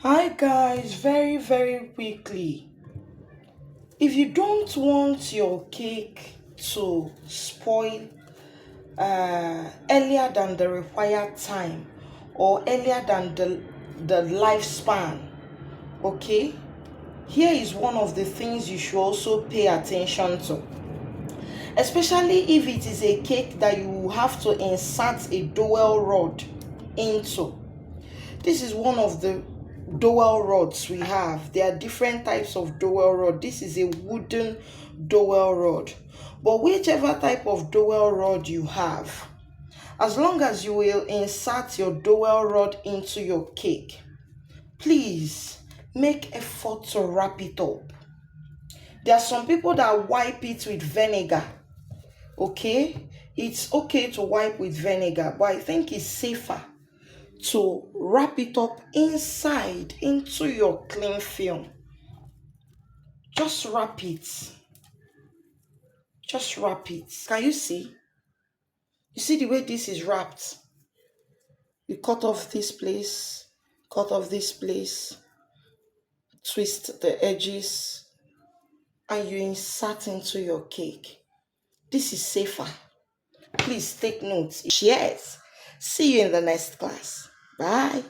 Hi guys, very quickly. If you don't want your cake to spoil earlier than the required time or earlier than the lifespan, okay? Here is one of the things you should also pay attention to. Especially if it is a cake that you have to insert a dowel rod into. This is one of the dowel rods we have. There are different types of dowel rod. This is a wooden dowel rod. But whichever type of dowel rod you have, as long as you will insert your dowel rod into your cake, please make effort to wrap it up. There are some people that wipe it with vinegar. Okay, it's okay to wipe with vinegar, but I think it's safer to wrap it up inside into your cling film. Just wrap it. Just wrap it. Can you see? You see the way this is wrapped? You cut off this place, cut off this place, twist the edges, and you insert into your cake. This is safer. Please take notes. Cheers. See you in the next class. Bye.